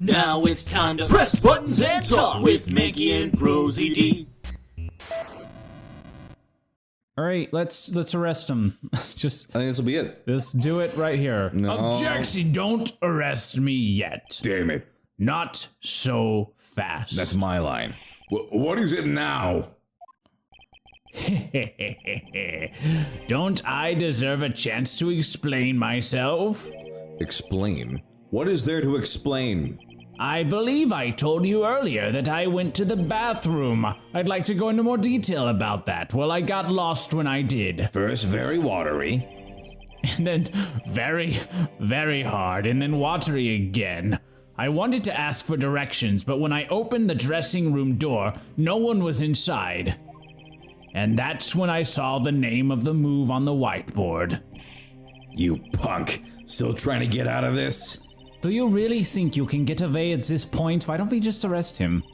Now it's time to press buttons and talk with Manky and ProZD. All right, let's arrest him. Let's just. I think this will be it. Let's do it right here. No. Objection! Don't arrest me yet. Damn it. Not so fast. That's my line. What is it now? Don't I deserve a chance to explain myself? Explain? What is there to explain? I believe I told you earlier that I went to the bathroom. I'd like to go into more detail about that. Well, I got lost when I did. First, very watery. And then very, very hard, and then watery again. I wanted to ask for directions, but when I opened the dressing room door, no one was inside. And that's when I saw the name of the move on the whiteboard. You punk. Still trying to get out of this? Do you really think you can get away at this point? Why don't we just arrest him?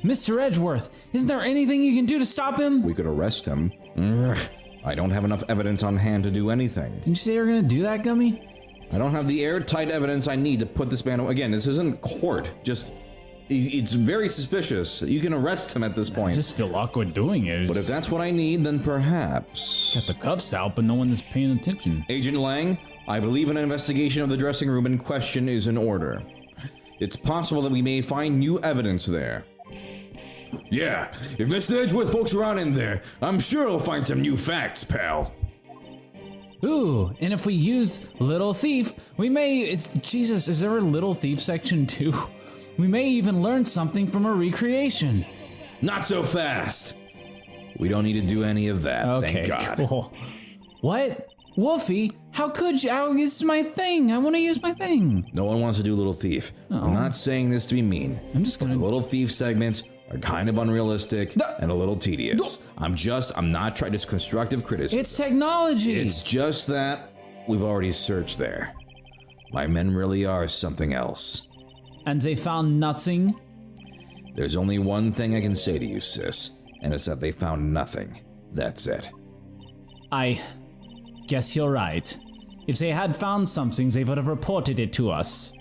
Mr. Edgeworth, isn't there anything you can do to stop him? We could arrest him. I don't have enough evidence on hand to do anything. Didn't you say you were gonna do that, Gummy? I don't have the airtight evidence I need to put this man away. Again, this isn't court. Just, it's very suspicious. You can arrest him at this point. I just feel awkward doing it. But if that's what I need, then perhaps. Got the cuffs out, but no one is paying attention. Agent Lang, I believe an investigation of the dressing room in question is in order. It's possible that we may find new evidence there. Yeah, if Mr. Edgeworth pokes around in there, I'm sure he'll find some new facts, pal. Ooh, and if we use Little Thief, we may, Jesus, is there a Little Thief section 2? We may even learn something from a recreation. Not so fast. We don't need to do any of that, Okay, thank God. Cool. What? Wolfie, how could you? This is my thing. I want to use my thing. No one wants to do Little Thief. I'm not saying this to be mean. I'm just gonna. The Little Thief segments are kind of unrealistic and a little tedious. I'm not trying, just constructive criticism. It's technology. It's just that we've already searched there. My men really are something else. And they found nothing? There's only one thing I can say to you, sis, and it's that they found nothing. That's it. I guess you're right. If they had found something, they would have reported it to us.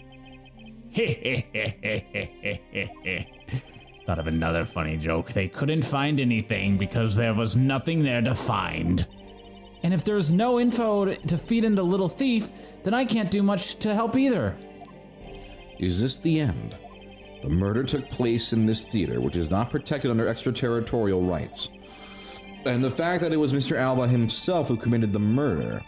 Thought of another funny joke. They couldn't find anything because there was nothing there to find. And if there's no info to feed into Little Thief, then I can't do much to help either. Is this the end? The murder took place in this theater, which is not protected under extraterritorial rights. And the fact that it was Mr. Alba himself who committed the murder.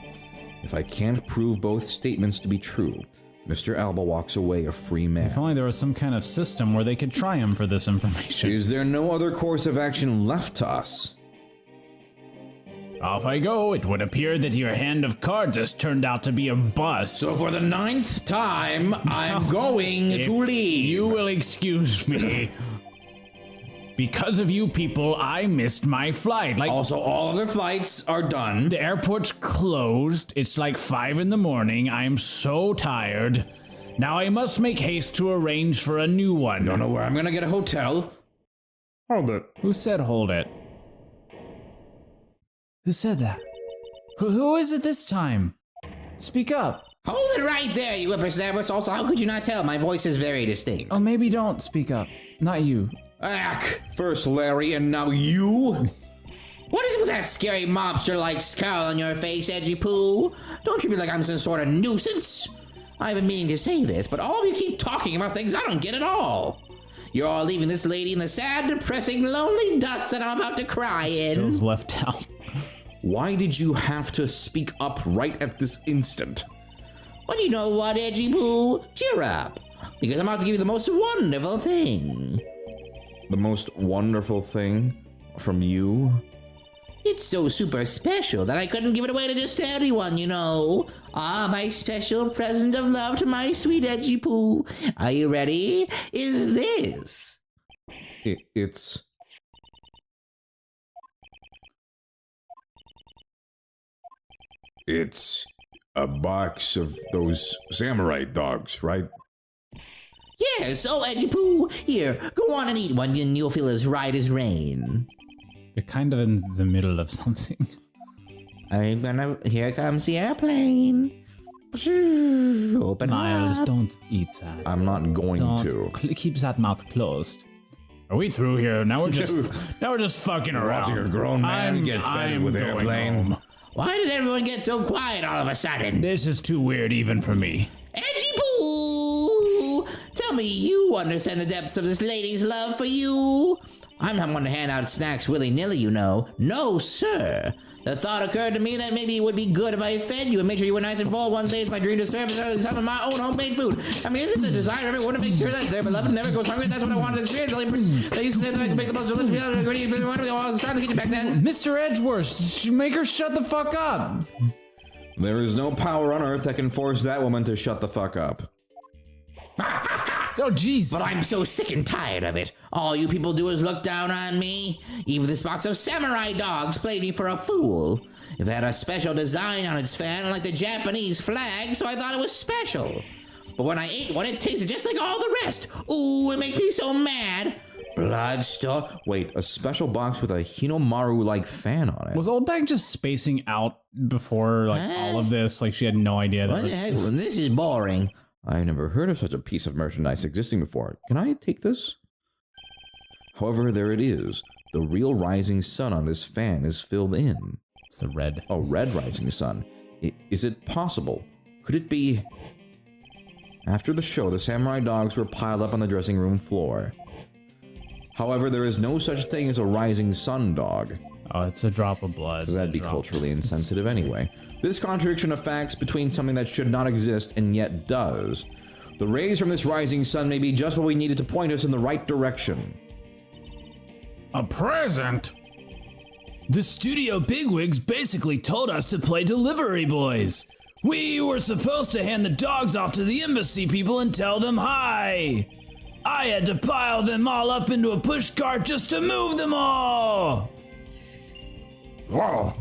If I can't prove both statements to be true, Mr. Alba walks away a free man. If only there was some kind of system where they could try him for this information. Is there no other course of action left to us? Off I go. It would appear that your hand of cards has turned out to be a bust. So for the 9th time, I'm going to leave. You will excuse me. Because of you people, I missed my flight. Also, all other flights are done. The airport's closed. It's like 5 in the morning. I am so tired. Now I must make haste to arrange for a new one. Don't know where I'm gonna get a hotel. Hold it. Who said hold it? Who said that? Who is it this time? Speak up. Hold it right there, you whippersnappers. Also, how could you not tell? My voice is very distinct. Oh, maybe don't speak up. Not you. Ack! First Larry, and now you? What is it with that scary mobster-like scowl on your face, Edgy Poo? Don't treat me like I'm some sort of nuisance. I've been meaning to say this, but all of you keep talking about things I don't get at all. You're all leaving this lady in the sad, depressing, lonely dust that I'm about to cry in. Feels left out. Why did you have to speak up right at this instant? Well, you know what, Edgy Poo? Cheer up, because I'm about to give you the most wonderful thing. The most wonderful thing from you? It's so super special that I couldn't give it away to just anyone, you know. Ah, my special present of love to my sweet Edgy Poo. Are you ready? Is this? It's a box of those samurai dogs, right? Yes, oh, Edgy Poo. Here, go on and eat one and you'll feel as right as rain. You're kind of in the middle of something. Here comes the airplane. Open Miles, up. don't eat that. I'm not going to. Keep that mouth closed. Are we through here? Now we're just fucking around. Watching a grown man get fed with going airplane. home. Why did everyone get so quiet all of a sudden? This is too weird even for me. Edgy Poo! Tell me you understand the depths of this lady's love for you. I'm not one to hand out snacks willy-nilly, you know. No, sir. The thought occurred to me that maybe it would be good if I fed you and made sure you were nice and full. One day it's my dream to serve some of my own homemade food. I mean, isn't the desire of everyone to make sure that their beloved never goes hungry? That's what I wanted to experience. They used to say that I could make the most delicious meal ingredient for everyone. I was trying to get you back then. Mr. Edgeworth, make her shut the fuck up. There is no power on earth that can force that woman to shut the fuck up. Oh, jeez. But I'm so sick and tired of it. All you people do is look down on me. Even this box of samurai dogs played me for a fool. It had a special design on its fan like the Japanese flag, so I thought it was special. But when I ate one, it tasted just like all the rest. Ooh, it makes me so mad. Bloodstone. Wait, a special box with a Hinomaru-like fan on it. Was Old Bag just spacing out before all of this? Like she had no idea that What the heck? This is boring. I've never heard of such a piece of merchandise existing before. Can I take this? However, there it is. The real rising sun on this fan is filled in. It's the red. A red rising sun. Is it possible? Could it be... After the show, the samurai dogs were piled up on the dressing room floor. However, there is no such thing as a rising sun dog. Oh, it's a drop of blood. That'd be culturally insensitive anyway. This contradiction of facts between something that should not exist and yet does. The rays from this rising sun may be just what we needed to point us in the right direction. A present? The studio bigwigs basically told us to play delivery boys. We were supposed to hand the dogs off to the embassy people and tell them hi. I had to pile them all up into a pushcart just to move them all. Whoa.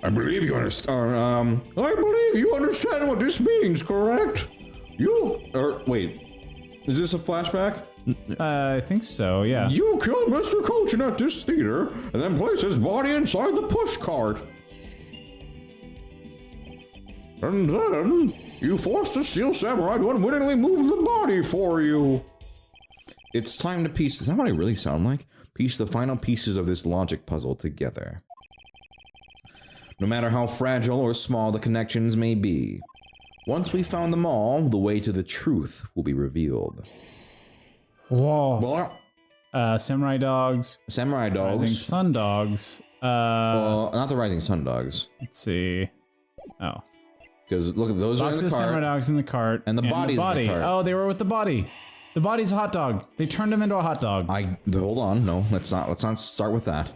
I believe you understand. I believe you understand what this means, correct? Wait. Is this a flashback? I think so, yeah. You killed Mr. Cochin at this theater and then placed his body inside the pushcart. And then you forced a steel samurai to unwittingly move the body for you. It's time to piece... Is that what I really sound like? Piece the final pieces of this logic puzzle together. No matter how fragile or small the connections may be, once we found them all, the way to the truth will be revealed. Whoa. Samurai dogs. Samurai dogs. Rising sun dogs. Well, not the rising sun dogs. Let's see. Oh. Because look at those Box are in of the samurai cart. dogs in the cart. And the body's in the cart. Oh, they were with the body. The body's a hot dog. They turned him into a hot dog. Hold on, no, let's not start with that.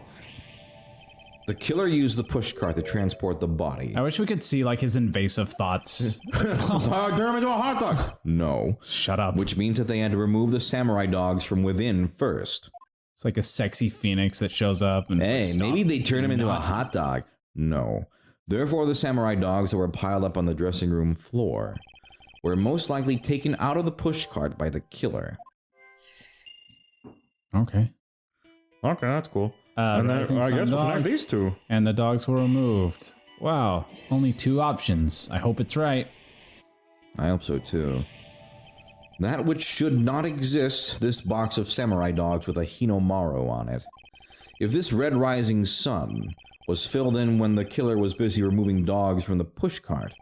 The killer used the push cart to transport the body. I wish we could see like his invasive thoughts. Turn him into a hot dog. No. Shut up. Which means that they had to remove the samurai dogs from within first. It's like a sexy phoenix that shows up and Hey, stop. maybe they turned him into a hot dog. No. Therefore, the samurai dogs that were piled up on the dressing room floor were most likely taken out of the push cart by the killer. Okay. Okay, that's cool. And then I guess we'll connect these two. And the dogs were removed. Wow. Only 2 options. I hope it's right. I hope so too. That which should not exist, this box of samurai dogs with a Hinomaru on it. If this red rising sun was filled in when the killer was busy removing dogs from the pushcart,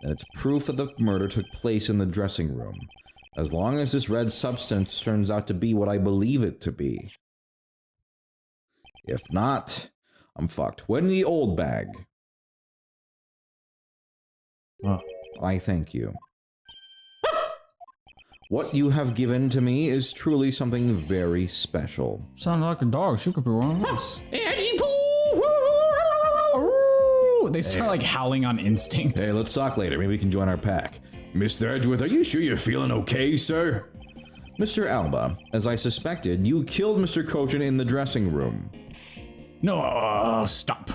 then it's proof that the murder took place in the dressing room. As long as this red substance turns out to be what I believe it to be. If not, I'm fucked. When the old bag. Oh. I thank you. What you have given to me is truly something very special. Sound like a dog. She could be one of us. Edgy Poo! They start like howling on instinct. Hey, let's talk later. Maybe we can join our pack. Mr. Edgeworth, are you sure you're feeling okay, sir? Mr. Alba, as I suspected, you killed Mr. Cochin in the dressing room. No, stop.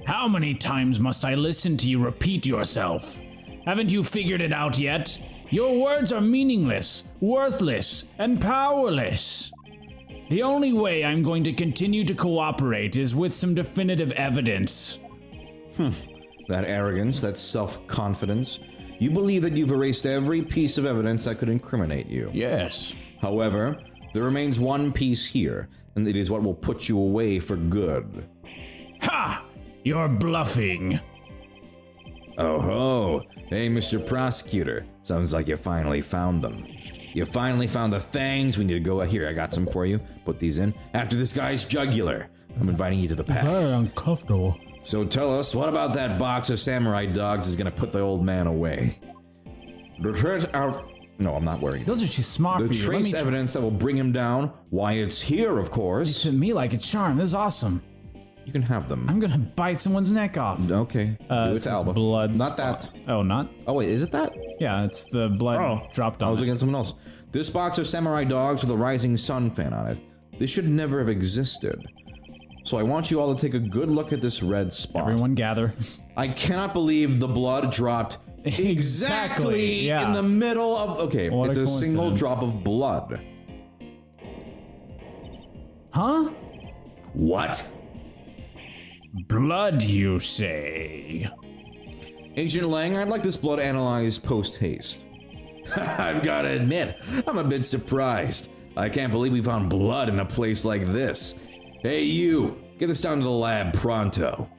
How many times must I listen to you repeat yourself? Haven't you figured it out yet? Your words are meaningless, worthless, and powerless. The only way I'm going to continue to cooperate is with some definitive evidence. that arrogance, that self-confidence. You believe that you've erased every piece of evidence that could incriminate you. Yes. However, there remains one piece here, and it is what will put you away for good. Ha! You're bluffing. Oh ho! Hey, Mr. Prosecutor. Sounds like you finally found them. You finally found the things we need to go. Here, I got some for you. Put these in. After this guy's jugular. I'm inviting you to the pack. Very uncomfortable. So tell us, what about that box of samurai dogs is gonna put the old man away? The trace out. No, I'm not wearing it. Those are too smart The for you. Let trace me evidence that will bring him down. Why, it's here, of course. to me like a charm. This is awesome. You can have them. I'm gonna bite someone's neck off. Okay. Do it This to is Alba. blood. Not that. Oh, not? Oh wait, is it that? Yeah, it's the blood dropped I on was it. looking at someone else. This box of samurai dogs with a rising sun fan on it. This should never have existed. So I want you all to take a good look at this red spot. Everyone gather. I cannot believe the blood dropped exactly yeah. in the middle of. Okay, What it's a a single coincidence. drop of blood. Huh? What? Blood, you say? Agent Lang, I'd like this blood analyzed post haste. I've gotta admit, I'm a bit surprised. I can't believe we found blood in a place like this. Hey, you! Get this down to the lab pronto.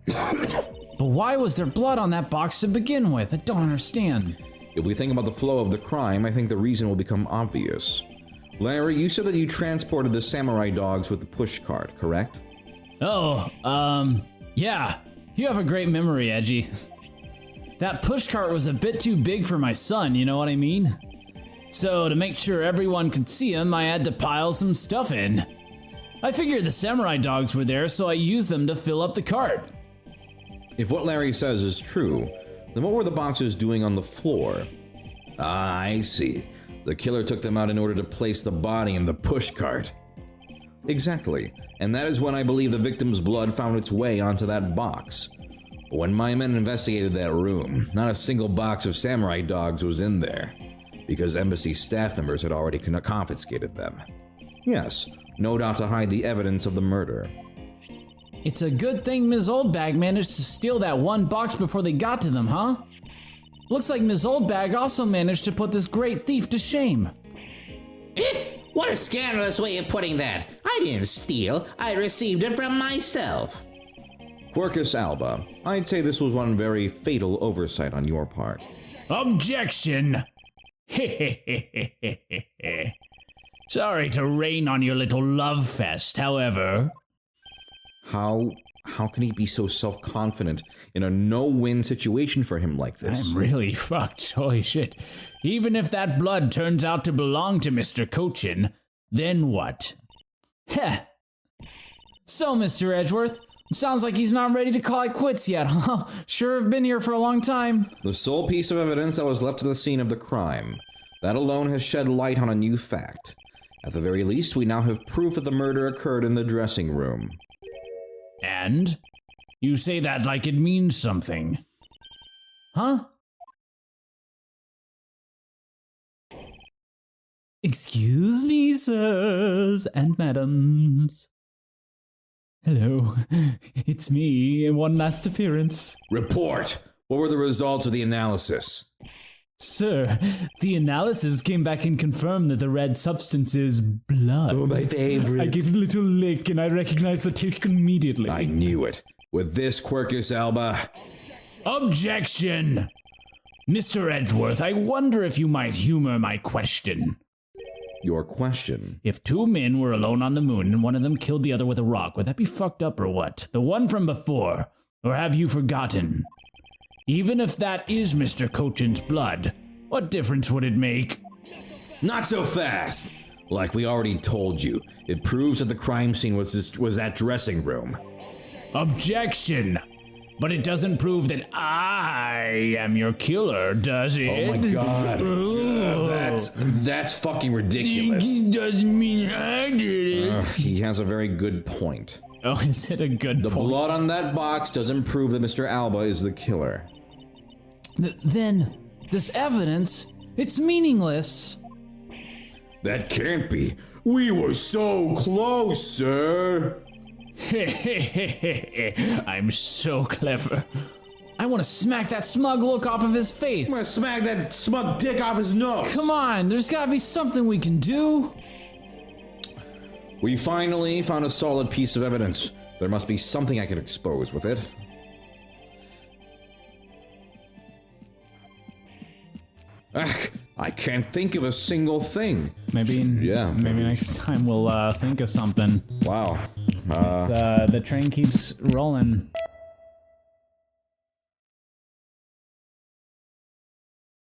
But why was there blood on that box to begin with? I don't understand. If we think about the flow of the crime, I think the reason will become obvious. Larry, you said that you transported the samurai dogs with the push cart, correct? Oh, yeah. You have a great memory, Edgy. That pushcart was a bit too big for my son, you know what I mean? So to make sure everyone could see him, I had to pile some stuff in. I figured the samurai dogs were there, so I used them to fill up the cart. If what Larry says is true, then what were the boxes doing on the floor? Ah, I see. The killer took them out in order to place the body in the push cart. Exactly, and that is when I believe the victim's blood found its way onto that box. But when my men investigated that room, not a single box of samurai dogs was in there, because embassy staff members had already confiscated them. Yes, no doubt to hide the evidence of the murder. It's a good thing Ms. Oldbag managed to steal that one box before they got to them, huh? Looks like Ms. Oldbag also managed to put this great thief to shame. What a scandalous way of putting that. I didn't steal. I received it from myself. Quercus Alba, I'd say this was one very fatal oversight on your part. Objection! Sorry to rain on your little love fest, however. How can he be so self-confident in a no-win situation for him like this? I'm really fucked. Holy shit. Even if that blood turns out to belong to Mr. Cochin, then what? Heh. So, Mr. Edgeworth, it sounds like he's not ready to call it quits yet, huh? Sure have been here for a long time. The sole piece of evidence that was left at the scene of the crime. That alone has shed light on a new fact. At the very least, we now have proof that the murder occurred in the dressing room. And? You say that like it means something. Huh? Excuse me, sirs and madams. Hello, it's me, one last appearance. Report! What were the results of the analysis? Sir, the analysis came back and confirmed that the red substance is blood. Oh, my favorite. I gave it a little lick and I recognized the taste immediately. I knew it. With this, Quercus Alba... Objection! Mr. Edgeworth, I wonder if you might humor my question. Your question. If two men were alone on the moon and one of them killed the other with a rock, would that be fucked up or what? The one from before? Or have you forgotten? Even if that is Mr. Cochin's blood, what difference would it make? Not so fast! Like we already told you, it proves that the crime scene was that dressing room. Objection! But it doesn't prove that I am your killer, does it? Oh my god. That's fucking ridiculous. Doesn't mean I did it. He has a very good point. Oh, is it a good The point? blood on that box doesn't prove that Mr. Alba is the killer. Then, this evidence, it's meaningless. That can't be. We were so close, sir. I'm so clever. I want to smack that smug look off of his face. I'm gonna smack that smug dick off his nose. Come on, there's gotta be something we can do. We finally found a solid piece of evidence. There must be something I can expose with it. I can't think of a single thing. Maybe next time we'll think of something. Wow. The train keeps rolling.